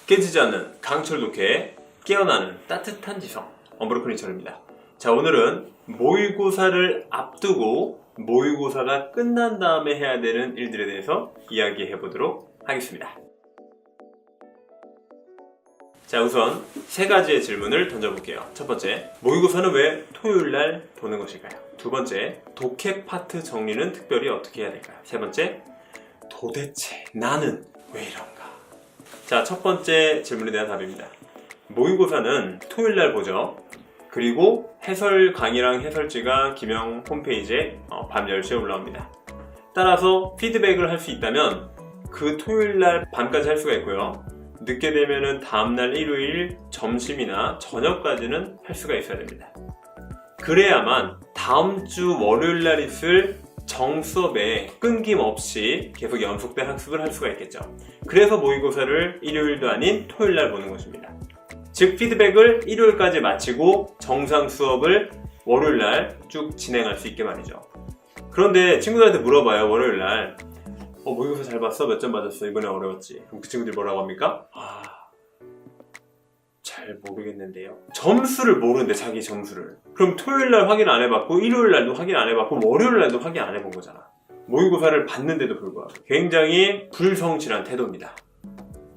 깨지지 않는 강철 독해, 깨어나는 따뜻한 지성, 엄브로크니처입니다. 자, 오늘은 모의고사를 앞두고 모의고사가 끝난 다음에 해야 되는 일들에 대해서 이야기해 보도록 하겠습니다. 자, 우선 세 가지의 질문을 던져볼게요. 첫 번째, 모의고사는 왜 토요일날 보는 것일까요? 두 번째, 독해 파트 정리는 특별히 어떻게 해야 될까요? 세 번째, 도대체 나는 왜 이런가? 자, 첫 번째 질문에 대한 답입니다. 모의고사는 토요일날 보죠. 그리고 해설 강의랑 해설지가 김영 홈페이지에 밤 10시에 올라옵니다. 따라서 피드백을 할 수 있다면 그 토요일날 밤까지 할 수가 있고요. 늦게 되면은 다음날 일요일 점심이나 저녁까지는 할 수가 있어야 됩니다. 그래야만 다음 주 월요일날 있을 정수업에 끊김없이 계속 연속된 학습을 할 수가 있겠죠. 그래서 모의고사를 일요일도 아닌 토요일날 보는 것입니다. 즉 피드백을 일요일까지 마치고 정상 수업을 월요일날 쭉 진행할 수 있게 말이죠. 그런데 친구들한테 물어봐요. 월요일날 모의고사 잘 봤어? 몇 점 맞았어? 이번에 어려웠지? 그럼 그 친구들이 뭐라고 합니까? 잘 모르겠는데요. 점수를 모르는데, 자기 점수를. 그럼 토요일날 확인 안 해봤고 일요일날도 확인 안 해봤고 월요일날도 확인 안 해본 거잖아. 모의고사를 봤는데도 불구하고 굉장히 불성실한 태도입니다.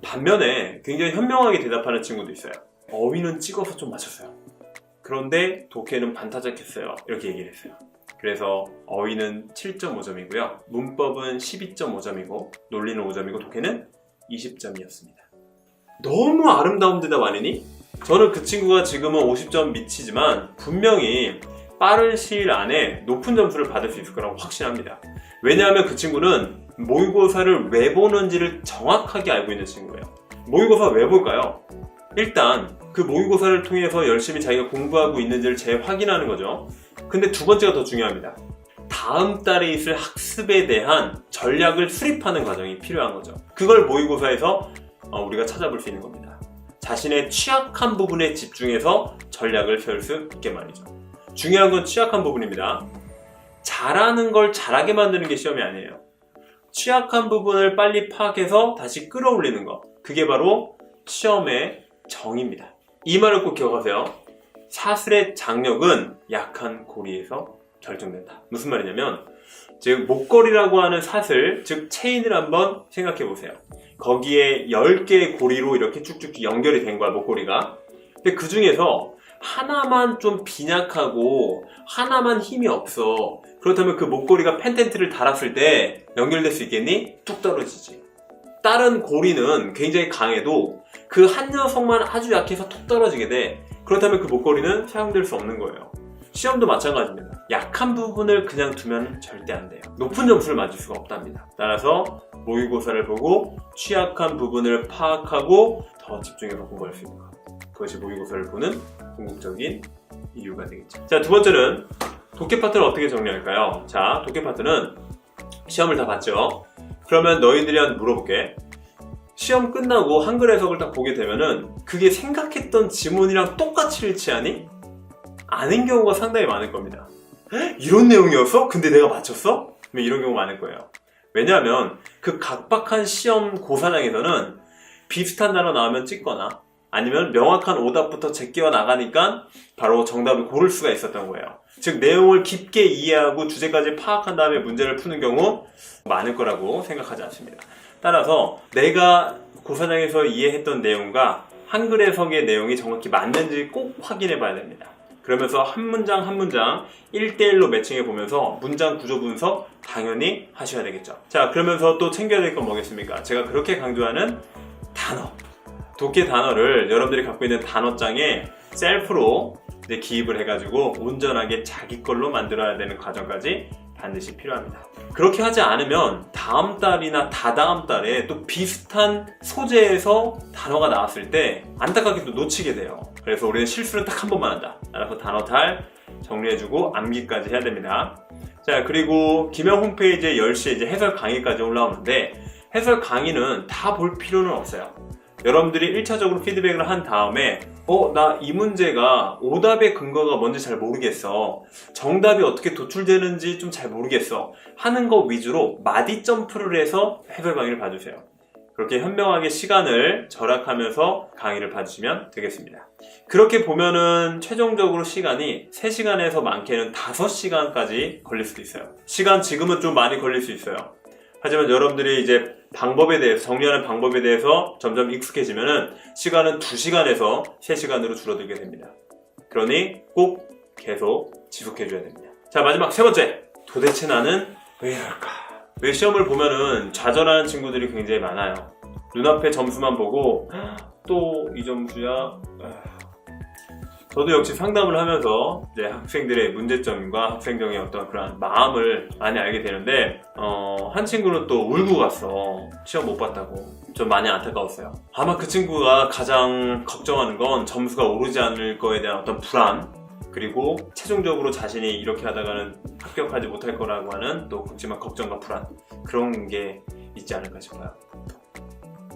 반면에 굉장히 현명하게 대답하는 친구도 있어요. 어휘는 찍어서 좀 맞췄어요. 그런데 독해는 반타작했어요. 이렇게 얘기를 했어요. 그래서 어휘는 7.5점이고요. 문법은 12.5점이고 논리는 5점이고 독해는 20점이었습니다. 너무 아름다운 대답 아니니? 저는 그 친구가 지금은 50점 미치지만 분명히 빠른 시일 안에 높은 점수를 받을 수 있을 거라고 확신합니다. 왜냐하면 그 친구는 모의고사를 왜 보는지를 정확하게 알고 있는 친구예요. 모의고사 왜 볼까요? 일단 그 모의고사를 통해서 열심히 자기가 공부하고 있는지를 재확인하는 거죠. 근데 두 번째가 더 중요합니다. 다음 달에 있을 학습에 대한 전략을 수립하는 과정이 필요한 거죠. 그걸 모의고사에서 우리가 찾아볼 수 있는 겁니다. 자신의 취약한 부분에 집중해서 전략을 세울 수 있게 말이죠. 중요한 건 취약한 부분입니다. 잘하는 걸 잘하게 만드는 게 시험이 아니에요. 취약한 부분을 빨리 파악해서 다시 끌어올리는 것, 그게 바로 시험의 정의입니다. 이 말을 꼭 기억하세요. 사슬의 장력은 약한 고리에서 결정된다. 무슨 말이냐면, 즉 목걸이라고 하는 사슬, 즉 체인을 한번 생각해 보세요. 거기에 10개의 고리로 이렇게 쭉쭉 연결이 된 거야, 목걸이가. 근데 그 중에서 하나만 좀 빈약하고 하나만 힘이 없어. 그렇다면 그 목걸이가 펜텐트를 달았을 때 연결될 수 있겠니? 뚝 떨어지지. 다른 고리는 굉장히 강해도 그 한 녀석만 아주 약해서 툭 떨어지게 돼. 그렇다면 그 목걸이는 사용될 수 없는 거예요. 시험도 마찬가지입니다. 약한 부분을 그냥 두면 절대 안 돼요. 높은 점수를 맞을 수가 없답니다. 따라서 모의고사를 보고 취약한 부분을 파악하고 더 집중해서 공부할 수 있는 것. 그것이 모의고사를 보는 궁극적인 이유가 되겠죠. 자, 두 번째는 독해 파트를 어떻게 정리할까요? 자, 독해 파트는 시험을 다 봤죠? 그러면 너희들이한테 물어볼게. 시험 끝나고 한글 해석을 딱 보게 되면은 그게 생각했던 지문이랑 똑같이 일치하니? 아닌 경우가 상당히 많을 겁니다. 이런 내용이었어? 근데 내가 맞췄어? 이런 경우가 많을 거예요. 왜냐하면 그 각박한 시험 고사장에서는 비슷한 단어 나오면 찍거나 아니면 명확한 오답부터 제껴 나가니까 바로 정답을 고를 수가 있었던 거예요. 즉 내용을 깊게 이해하고 주제까지 파악한 다음에 문제를 푸는 경우 많을 거라고 생각하지 않습니다. 따라서 내가 고사장에서 이해했던 내용과 한글 해석의 내용이 정확히 맞는지 꼭 확인해 봐야 됩니다. 그러면서 한 문장 한 문장 1대1로 매칭해 보면서 문장 구조 분석 당연히 하셔야 되겠죠. 자, 그러면서 또 챙겨야 될 건 뭐겠습니까? 제가 그렇게 강조하는 단어. 독해 단어를 여러분들이 갖고 있는 단어장에 셀프로 기입을 해가지고 온전하게 자기 걸로 만들어야 되는 과정까지 반드시 필요합니다. 그렇게 하지 않으면 다음 달이나 다다음 달에 또 비슷한 소재에서 단어가 나왔을 때 안타깝게도 놓치게 돼요. 그래서 우리는 실수는 딱 한 번만 한다. 따라서 단어 잘 정리해주고 암기까지 해야 됩니다. 자, 그리고 김영 홈페이지에 10시에 이제 해설 강의까지 올라오는데 해설 강의는 다 볼 필요는 없어요. 여러분들이 1차적으로 피드백을 한 다음에 나 이 문제가 오답의 근거가 뭔지 잘 모르겠어. 정답이 어떻게 도출되는지 좀 잘 모르겠어. 하는 거 위주로 마디 점프를 해서 해설 강의를 봐주세요. 그렇게 현명하게 시간을 절약하면서 강의를 봐주시면 되겠습니다. 그렇게 보면은 최종적으로 시간이 3시간에서 많게는 5시간까지 걸릴 수도 있어요. 시간 지금은 좀 많이 걸릴 수 있어요. 하지만 여러분들이 이제 방법에 대해서, 정리하는 방법에 대해서 점점 익숙해지면은 시간은 2시간에서 3시간으로 줄어들게 됩니다. 그러니 꼭 계속 지속해줘야 됩니다. 자, 마지막 3번째. 도대체 나는 왜 이럴까? 왜 시험을 보면은 좌절하는 친구들이 굉장히 많아요. 눈앞에 점수만 보고 또 이 점수야. 저도 역시 상담을 하면서 이제 학생들의 문제점과 학생들의 어떤 그런 마음을 많이 알게 되는데 한 친구는 또 울고 갔어. 시험 못 봤다고. 좀 많이 안타까웠어요. 아마 그 친구가 가장 걱정하는 건 점수가 오르지 않을 거에 대한 어떤 불안, 그리고 최종적으로 자신이 이렇게 하다가는 합격하지 못할 거라고 하는 또 그렇지만 걱정과 불안, 그런 게 있지 않을까 싶어요.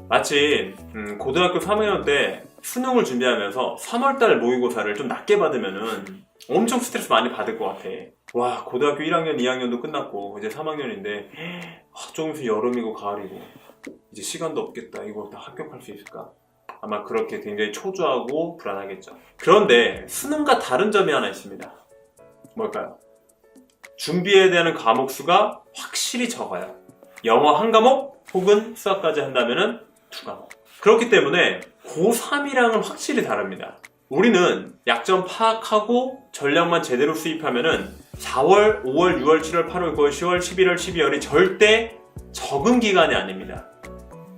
마치 고등학교 3학년 때 수능을 준비하면서 3월달 모의고사를 좀 낮게 받으면은 엄청 스트레스 많이 받을 것 같아. 와, 고등학교 1학년, 2학년도 끝났고 이제 3학년인데 조금 있으면 여름이고 가을이고 이제 시간도 없겠다. 이거 다 합격할 수 있을까? 아마 그렇게 굉장히 초조하고 불안하겠죠. 그런데 수능과 다른 점이 하나 있습니다. 뭘까요? 준비해야 되는 과목 수가 확실히 적어요. 영어 1과목 혹은 수학까지 한다면은 2과목. 그렇기 때문에 고3이랑은 확실히 다릅니다. 우리는 약점 파악하고 전략만 제대로 수입하면은 4월, 5월, 6월, 7월, 8월, 9월, 10월, 11월, 12월이 절대 적은 기간이 아닙니다.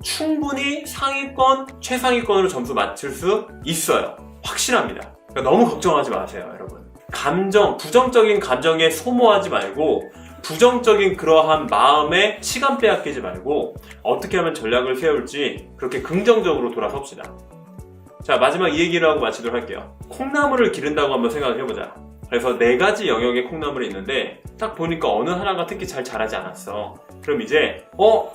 충분히 상위권, 최상위권으로 점수 맞출 수 있어요. 확실합니다. 그러니까 너무 걱정하지 마세요, 여러분. 부정적인 감정에 소모하지 말고 부정적인 그러한 마음에 시간 빼앗기지 말고 어떻게 하면 전략을 세울지 그렇게 긍정적으로 돌아섭시다. 자, 마지막 이 얘기를 하고 마치도록 할게요. 콩나물을 기른다고 한번 생각을 해보자. 그래서 4가지 영역의 콩나물이 있는데 딱 보니까 어느 하나가 특히 잘 자라지 않았어. 그럼 이제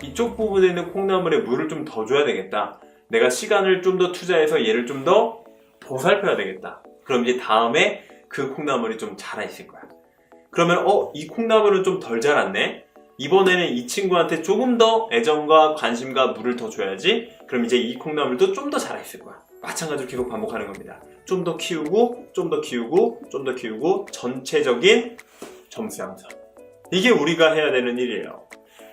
이쪽 부분에 있는 콩나물에 물을 좀 더 줘야 되겠다. 내가 시간을 좀 더 투자해서 얘를 좀 더 보살펴야 되겠다. 그럼 이제 다음에 그 콩나물이 좀 자라 있을 거야. 그러면 이 콩나물은 좀 덜 자랐네. 이번에는 이 친구한테 조금 더 애정과 관심과 물을 더 줘야지. 그럼 이제 이 콩나물도 좀 더 자라 있을 거야. 마찬가지로 계속 반복하는 겁니다. 좀 더 키우고, 좀 더 키우고, 좀 더 키우고, 전체적인 점수 향상. 이게 우리가 해야 되는 일이에요.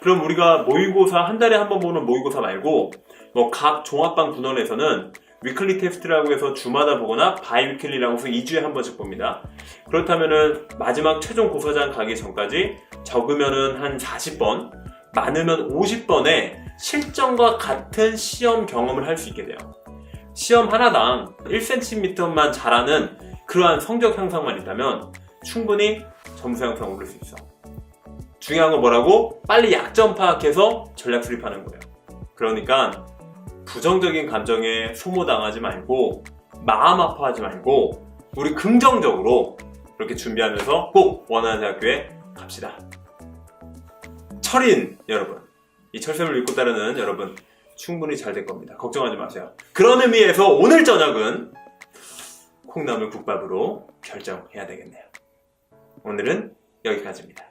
그럼 우리가 모의고사, 한 달에 한 번 보는 모의고사 말고 각 종합반 군원에서는 위클리 테스트라고 해서 주마다 보거나 바이위클리라고 해서 2주에 한 번씩 봅니다. 그렇다면은 마지막 최종 고사장 가기 전까지 적으면은 한 40번, 많으면 50번의 실전과 같은 시험 경험을 할 수 있게 돼요. 시험 하나당 1cm만 자라는 그러한 성적 향상만 있다면 충분히 점수 향상 오를 수 있어. 중요한 건 뭐라고? 빨리 약점 파악해서 전략 수립하는 거예요. 그러니까 부정적인 감정에 소모당하지 말고 마음 아파하지 말고 우리 긍정적으로 그렇게 준비하면서 꼭 원하는 대학교에 갑시다. 철인 여러분, 이 철샘을 읽고 따르는 여러분 충분히 잘 될 겁니다. 걱정하지 마세요. 그런 의미에서 오늘 저녁은 콩나물 국밥으로 결정해야 되겠네요. 오늘은 여기까지입니다.